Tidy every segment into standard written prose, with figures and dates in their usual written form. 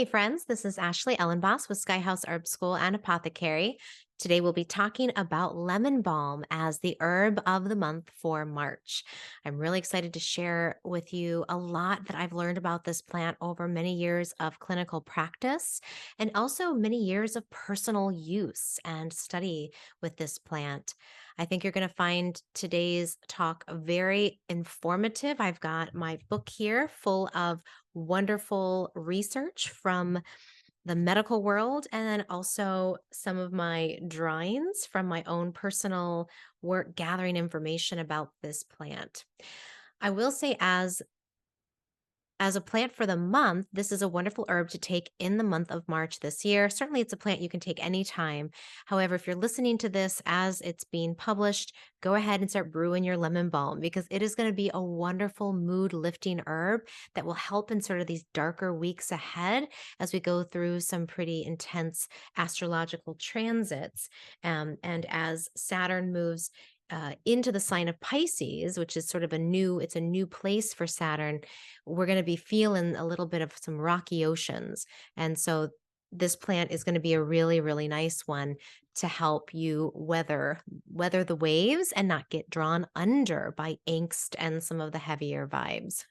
Hey friends, this is Ashley Ellenboss with Skyhouse Herb School and Apothecary. Today we'll be talking about lemon balm as the herb of the month for March. I'm really excited to share with you a lot that I've learned about this plant over many years of clinical practice and also many years of personal use and study with this plant. I think you're going to find today's talk very informative. I've got my book here full of wonderful research from the medical world and then also some of my drawings from my own personal work gathering information about this plant. I will say as a plant for the month, this is a wonderful herb to take in the month of March this year. Certainly, it's a plant you can take anytime. However, if you're listening to this as it's being published, go ahead and start brewing your lemon balm because it is going to be a wonderful mood lifting herb that will help in sort of these darker weeks ahead as we go through some pretty intense astrological transits. And as Saturn moves into the sign of Pisces, which is sort of it's a new place for Saturn. We're going to be feeling a little bit of some rocky oceans. And so this plant is going to be a really, really nice one to help you weather the waves and not get drawn under by angst and some of the heavier vibes.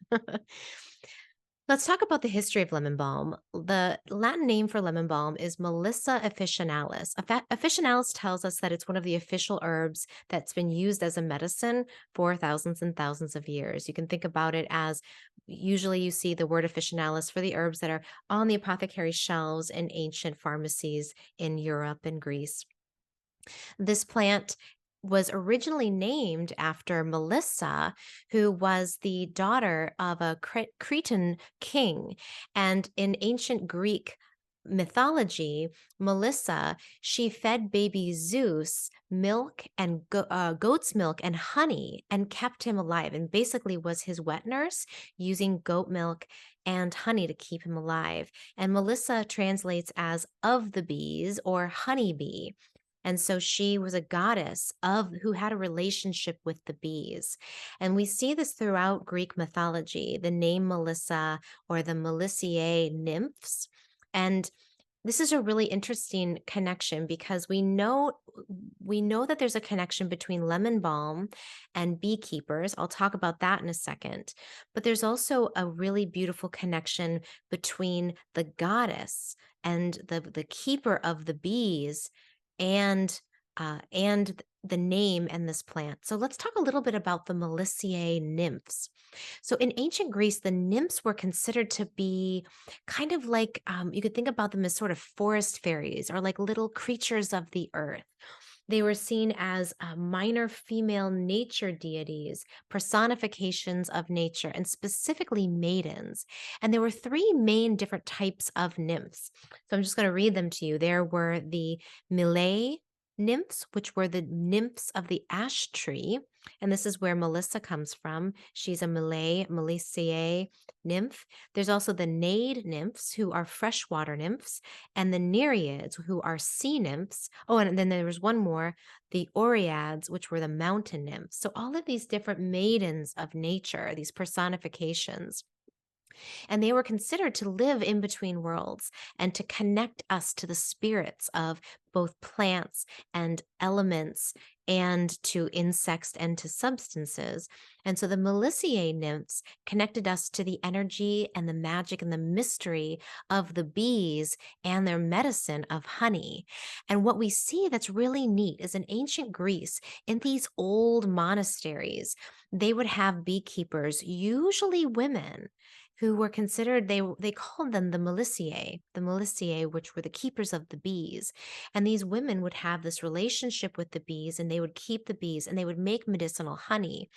Let's talk about the history of lemon balm. The Latin name for lemon balm is Melissa officinalis. Officinalis tells us that it's one of the official herbs that's been used as a medicine for thousands and thousands of years. You can think about it as usually you see the word officinalis for the herbs that are on the apothecary shelves in ancient pharmacies in Europe and Greece. This plant was originally named after Melissa, who was the daughter of a Cretan king. And in ancient Greek mythology, Melissa, she fed baby Zeus milk and goat's milk and honey and kept him alive and basically was his wet nurse using goat milk and honey to keep him alive. And Melissa translates as of the bees or honeybee. And so she was a goddess of who had a relationship with the bees. And we see this throughout Greek mythology, the name Melissa or the Melissae nymphs. And this is a really interesting connection because we know that there's a connection between lemon balm and beekeepers. I'll talk about that in a second. But there's also a really beautiful connection between the goddess and the keeper of the bees and the name and this plant. So let's talk a little bit about the Melissae nymphs. So in ancient Greece, the nymphs were considered to be kind of like you could think about them as sort of forest fairies or like little creatures of the earth. They were seen as minor female nature deities, personifications of nature, and specifically maidens. And there were three main different types of nymphs. So I'm just going to read them to you. There were the Millet nymphs, which were the nymphs of the ash tree. And this is where Melissa comes from. She's a Melissae nymph. There's also the Nade nymphs, who are freshwater nymphs, and the Nereids, who are sea nymphs. Oh, and then there was one more, the Oreads, which were the mountain nymphs. So all of these different maidens of nature, these personifications. And they were considered to live in between worlds and to connect us to the spirits of both plants and elements and to insects and to substances. And so the Melissae nymphs connected us to the energy and the magic and the mystery of the bees and their medicine of honey. And what we see that's really neat is in ancient Greece, in these old monasteries, they would have beekeepers, usually women, who were considered they called them the Melissae, which were the keepers of the bees. And these women would have this relationship with the bees and they would keep the bees and they would make medicinal honey.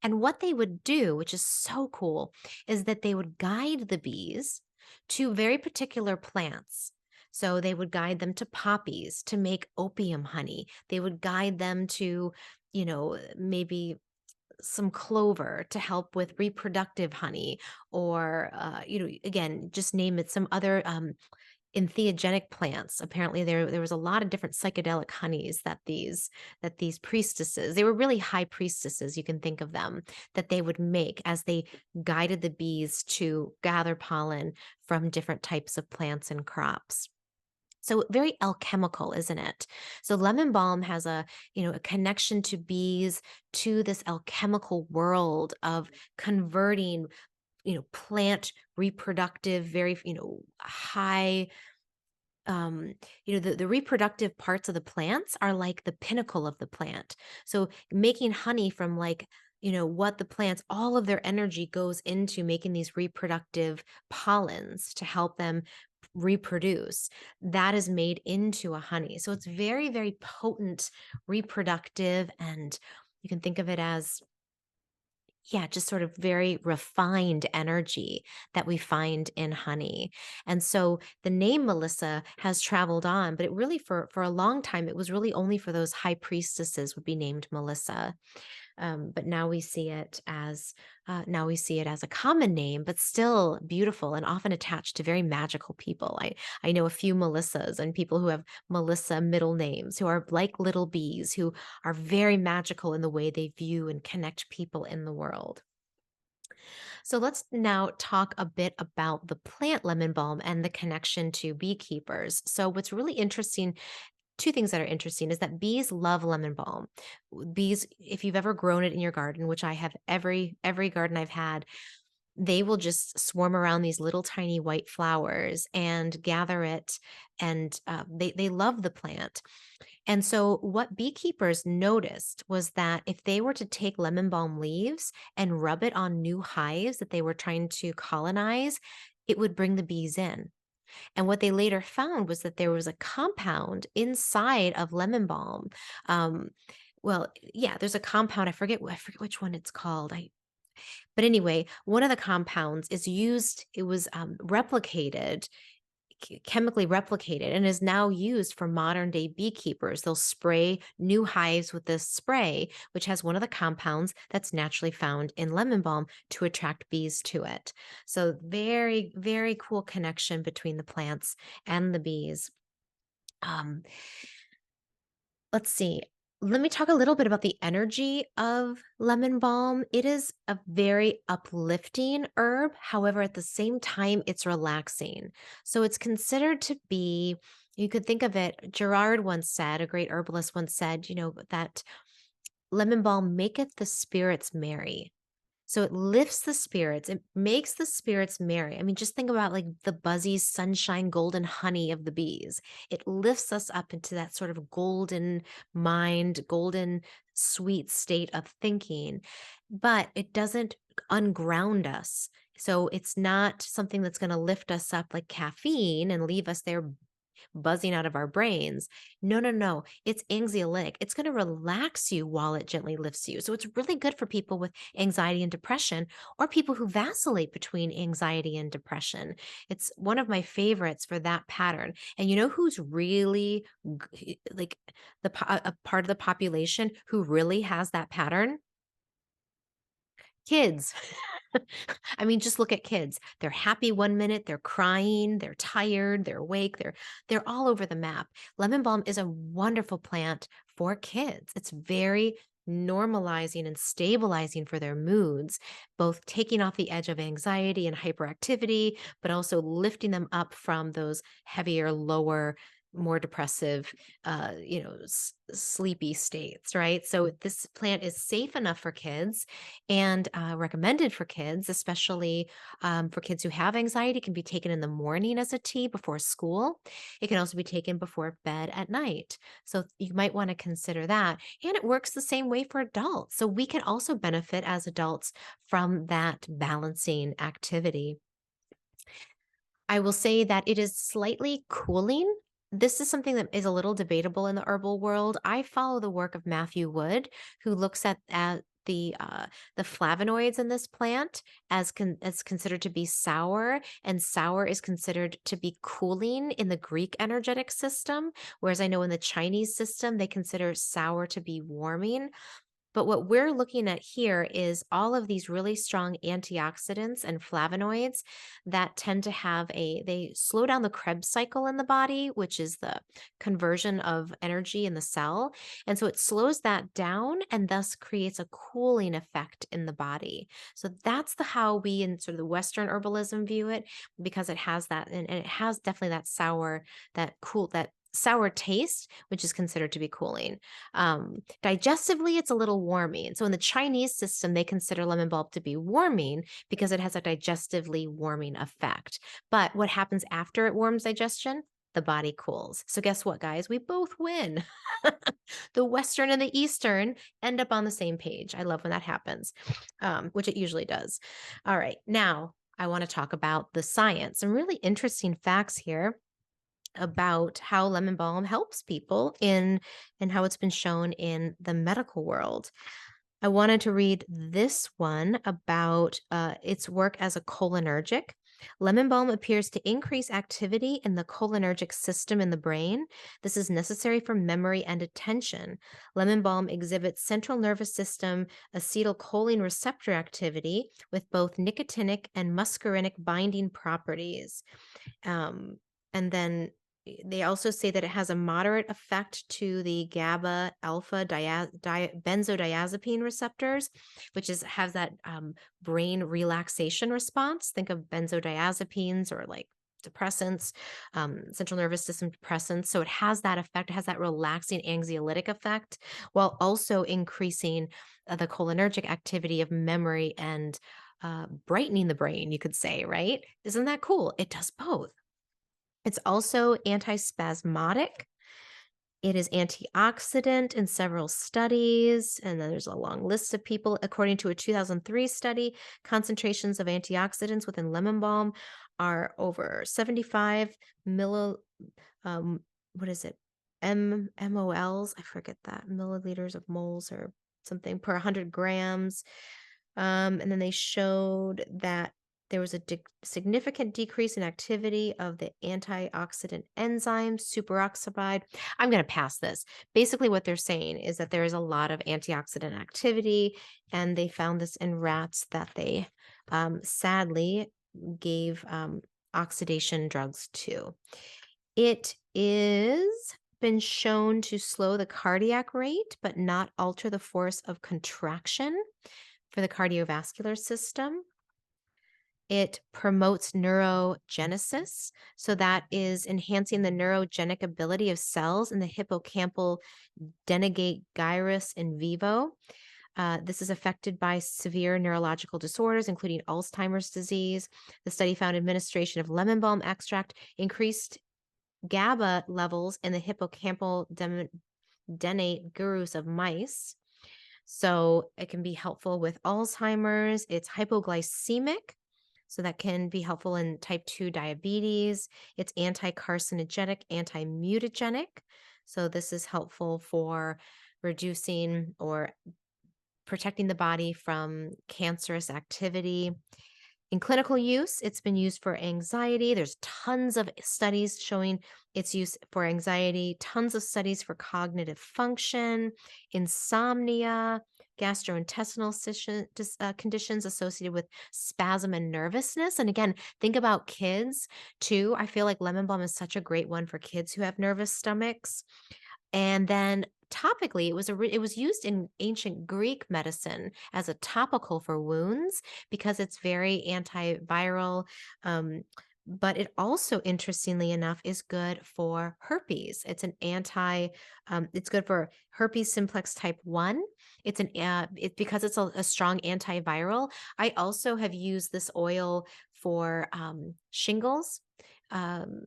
And what they would do, which is so cool, is that they would guide the bees to very particular plants. So they would guide them to poppies to make opium honey. They would guide them to, maybe some clover to help with reproductive honey or again, just name it, some other entheogenic plants. Apparently, there was a lot of different psychedelic honeys that these priestesses, they were really high priestesses, you can think of them, that they would make as they guided the bees to gather pollen from different types of plants and crops. So very alchemical, isn't it? So lemon balm has a connection to bees, to this alchemical world of converting, plant reproductive, very, high, the reproductive parts of the plants are like the pinnacle of the plant. So making honey from, like, what the plants, all of their energy goes into making these reproductive pollens to help them reproduce. That is made into a honey. So it's very, very potent, reproductive, and you can think of it as, yeah, just sort of very refined energy that we find in honey. And so the name Melissa has traveled on, but it really, for a long time, it was really only for those high priestesses would be named Melissa. But now we see it as a common name, but still beautiful and often attached to very magical people. I know a few Melissas and people who have Melissa middle names who are like little bees who are very magical in the way they view and connect people in the world. So let's now talk a bit about the plant lemon balm and the connection to beekeepers. So what's really interesting, two things that are interesting, is that bees love lemon balm. Bees, if you've ever grown it in your garden, which I have, every garden I've had, they will just swarm around these little tiny white flowers and gather it, and they love the plant. And so, what beekeepers noticed was that if they were to take lemon balm leaves and rub it on new hives that they were trying to colonize, it would bring the bees in. And what they later found was that there was a compound inside of lemon balm. Um, well, yeah, there's a compound. I forget which one it's called. But anyway, one of the compounds is used. It was replicated, chemically replicated, and is now used for modern day beekeepers. They'll spray new hives with this spray, which has one of the compounds that's naturally found in lemon balm to attract bees to it. So, very, very cool connection between the plants and the bees. Um, let's see. Let me talk a little bit about the energy of lemon balm. It is a very uplifting herb. However, at the same time, it's relaxing. So it's considered to be, you could think of it, Gerard once said, a great herbalist once said, that lemon balm maketh the spirits merry. So it lifts the spirits, it makes the spirits merry. I mean, just think about like the buzzy, sunshine, golden honey of the bees. It lifts us up into that sort of golden mind, golden, sweet state of thinking, but it doesn't unground us. So it's not something that's going to lift us up like caffeine and leave us there buzzing out of our brains. No, no, no. It's anxiolytic. It's going to relax you while it gently lifts you. So it's really good for people with anxiety and depression, or people who vacillate between anxiety and depression. It's one of my favorites for that pattern. And you know who's really like a part of the population who really has that pattern? Kids. I mean, just look at kids. They're happy one minute, they're crying, they're tired, they're awake, they're all over the map. Lemon balm is a wonderful plant for kids. It's very normalizing and stabilizing for their moods, both taking off the edge of anxiety and hyperactivity, but also lifting them up from those heavier, lower, more depressive, sleepy states, right? So this plant is safe enough for kids and recommended for kids, especially for kids who have anxiety. It can be taken in the morning as a tea before school. It can also be taken before bed at night. So you might want to consider that. And it works the same way for adults. So we can also benefit as adults from that balancing activity. I will say that it is slightly cooling. This is something that is a little debatable in the herbal world. I follow the work of Matthew Wood, who looks at the flavonoids in this plant as considered to be sour, and sour is considered to be cooling in the Greek energetic system, whereas I know in the Chinese system they consider sour to be warming. But what we're looking at here is all of these really strong antioxidants and flavonoids that tend to they slow down the Krebs cycle in the body, which is the conversion of energy in the cell. And so it slows that down and thus creates a cooling effect in the body. So that's how we in sort of the Western herbalism view it, because it has that, and it has definitely that sour taste, which is considered to be cooling. Digestively, it's a little warming. So in the Chinese system, they consider lemon balm to be warming because it has a digestively warming effect. But what happens after it warms digestion? The body cools. So guess what, guys? We both win. The Western and the Eastern end up on the same page. I love when that happens, which it usually does. All right. Now, I want to talk about the science. Some really interesting facts here about how lemon balm helps people in and how it's been shown in the medical world. I wanted to read this one about its work as a cholinergic. Lemon balm appears to increase activity in the cholinergic system in the brain. This is necessary for memory and attention. Lemon balm exhibits central nervous system acetylcholine receptor activity with both nicotinic and muscarinic binding properties. Um, and then they also say that it has a moderate effect to the GABA alpha benzodiazepine receptors, which has that brain relaxation response. Think of benzodiazepines or like depressants, central nervous system depressants. So it has that effect. It has that relaxing anxiolytic effect while also increasing the cholinergic activity of memory and brightening the brain, you could say, right? Isn't that cool? It does both. It's also antispasmodic. It is antioxidant in several studies, and then there's a long list of people. According to a 2003 study, concentrations of antioxidants within lemon balm are over 75 milli, what is it? MOLs, I forget that, milliliters of moles or something per 100 grams. And then they showed that there was a significant decrease in activity of the antioxidant enzyme superoxide. I'm going to pass this. Basically, what they're saying is that there is a lot of antioxidant activity, and they found this in rats that they sadly gave oxidation drugs to. It is been shown to slow the cardiac rate, but not alter the force of contraction for the cardiovascular system. It promotes neurogenesis. So that is enhancing the neurogenic ability of cells in the hippocampal denegate gyrus in vivo. This is affected by severe neurological disorders, including Alzheimer's disease. The study found administration of lemon balm extract increased GABA levels in the hippocampal denate gyrus of mice. So it can be helpful with Alzheimer's. It's hypoglycemic, so that can be helpful in type 2 diabetes. It's anti-carcinogenic, anti-mutagenic. So this is helpful for reducing or protecting the body from cancerous activity. In clinical use, it's been used for anxiety. There's tons of studies showing its use for anxiety, tons of studies for cognitive function, insomnia, gastrointestinal conditions associated with spasm and nervousness. And again, think about kids too. I feel like lemon balm is such a great one for kids who have nervous stomachs. And then topically, it was used in ancient Greek medicine as a topical for wounds because it's very antiviral. But it also, interestingly enough, is good for herpes. It's it's good for herpes simplex type 1. Because it's a strong antiviral. I also have used this oil for shingles.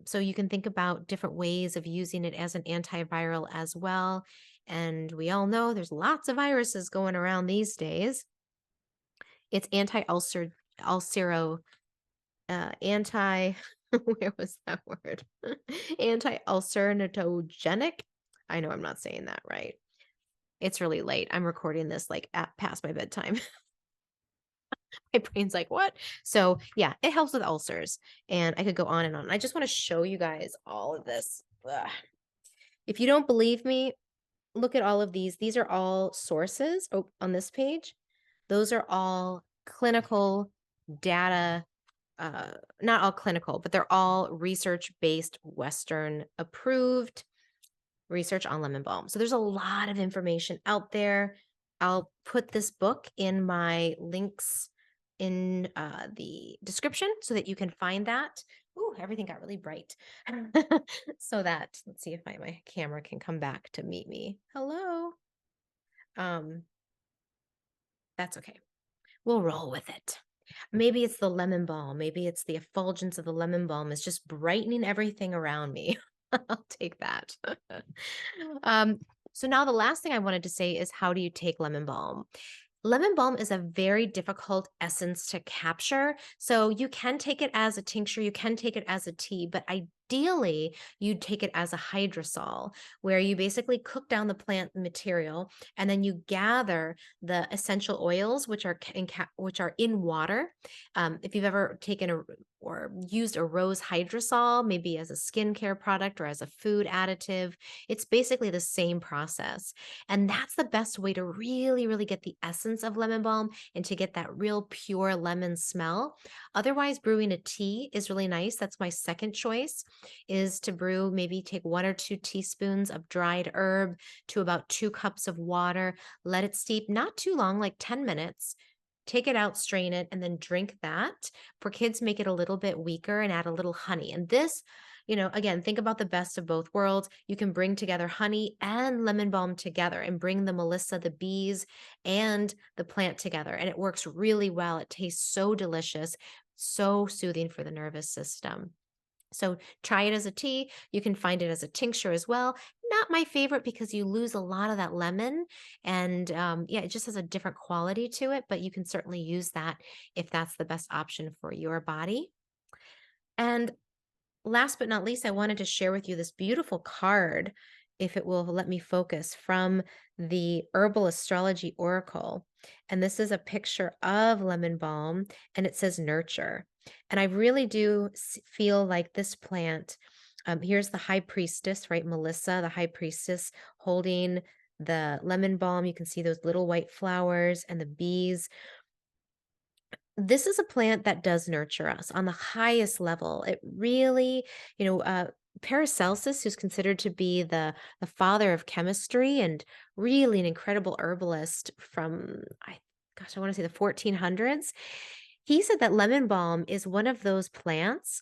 So you can think about different ways of using it as an antiviral as well. And we all know there's lots of viruses going around these days. It's anti-ulcer, ulcero, anti, where was that word? Anti-ulceratogenic. I know I'm not saying that right. It's really late. I'm recording this like past my bedtime. My brain's like, what? So yeah, it helps with ulcers. And I could go on and on. I just want to show you guys all of this. Ugh. If you don't believe me, look at all of these. These are all sources. Oh, on this page, those are all clinical data, not all clinical, but they're all research-based, Western approved research on lemon balm. So there's a lot of information out there. I'll put this book in my links in the description so that you can find that. Ooh, everything got really bright. So that, let's see if my camera can come back to meet me. Hello. Um, that's okay. We'll roll with it. Maybe it's the lemon balm. Maybe it's the effulgence of the lemon balm is just brightening everything around me. I'll take that. um, so now the last thing I wanted to say is, how do you take lemon balm? Lemon balm is a very difficult essence to capture. So you can take it as a tincture, you can take it as a tea, but ideally you'd take it as a hydrosol, where you basically cook down the plant material and then you gather the essential oils, which are which are in water. If you've ever taken or used a rose hydrosol, maybe as a skincare product or as a food additive, it's basically the same process. And that's the best way to really, really get the essence of lemon balm and to get that real pure lemon smell. Otherwise, brewing a tea is really nice. That's my second choice, is to brew, maybe take 1 or 2 teaspoons of dried herb to about 2 cups of water, let it steep not too long, like 10 minutes. Take it out, strain it, and then drink that. For kids, make it a little bit weaker and add a little honey. And this, again, think about the best of both worlds. You can bring together honey and lemon balm together and bring the melissa, the bees, and the plant together. And it works really well. It tastes so delicious, so soothing for the nervous system. So try it as a tea. You can find it as a tincture as well. Not my favorite because you lose a lot of that lemon, and yeah, it just has a different quality to it, but you can certainly use that if that's the best option for your body. And last but not least, I wanted to share with you this beautiful card, if it will let me focus, from the Herbal Astrology Oracle. And this is a picture of lemon balm, and it says nurture. And I really do feel like this plant, here's the High Priestess, right? Melissa, the High Priestess, holding the lemon balm. You can see those little white flowers and the bees. This is a plant that does nurture us on the highest level. It really, Paracelsus, who's considered to be the father of chemistry and really an incredible herbalist from, I want to say the 1400s. He said that lemon balm is one of those plants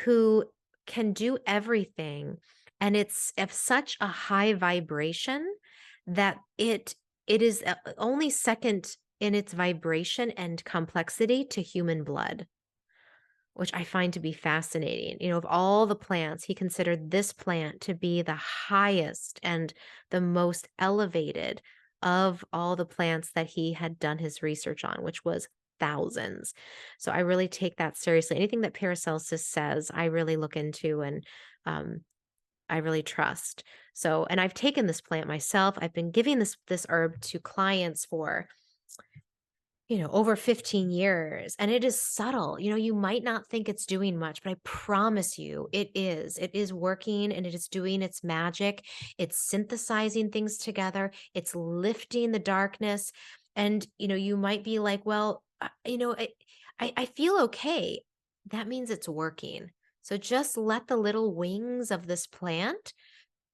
who can do everything, and it's of such a high vibration that it is only second in its vibration and complexity to human blood, which I find to be fascinating. Of all the plants, he considered this plant to be the highest and the most elevated of all the plants that he had done his research on, which was thousands. So I really take that seriously. Anything that Paracelsus says, I really look into, and um, I really trust. So, and I've taken this plant myself. I've been giving this herb to clients for over 15 years, and it is subtle. You might not think it's doing much, but I promise you it is. It is working and it is doing its magic. It's synthesizing things together. It's lifting the darkness. And, you might be like, well, I feel okay. That means it's working. So just let the little wings of this plant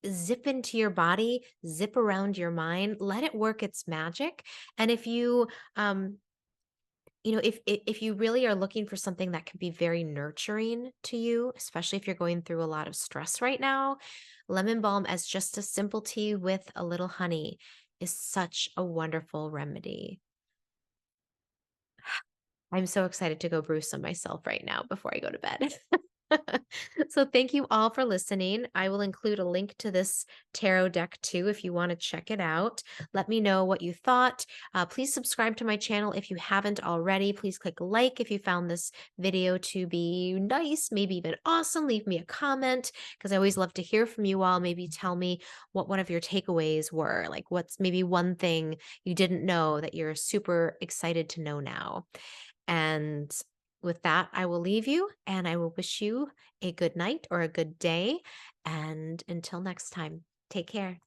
zip into your body, zip around your mind, let it work its magic. And if you, if you really are looking for something that can be very nurturing to you, especially if you're going through a lot of stress right now, lemon balm as just a simple tea with a little honey is such a wonderful remedy. I'm so excited to go brew some myself right now before I go to bed. So thank you all for listening. I will include a link to this tarot deck too if you want to check it out. Let me know what you thought. Please subscribe to my channel if you haven't already. Please click like if you found this video to be nice, maybe even awesome. Leave me a comment because I always love to hear from you all. Maybe tell me what one of your takeaways were. Like, what's maybe one thing you didn't know that you're super excited to know now. And with that, I will leave you, and I will wish you a good night or a good day. And until next time, take care.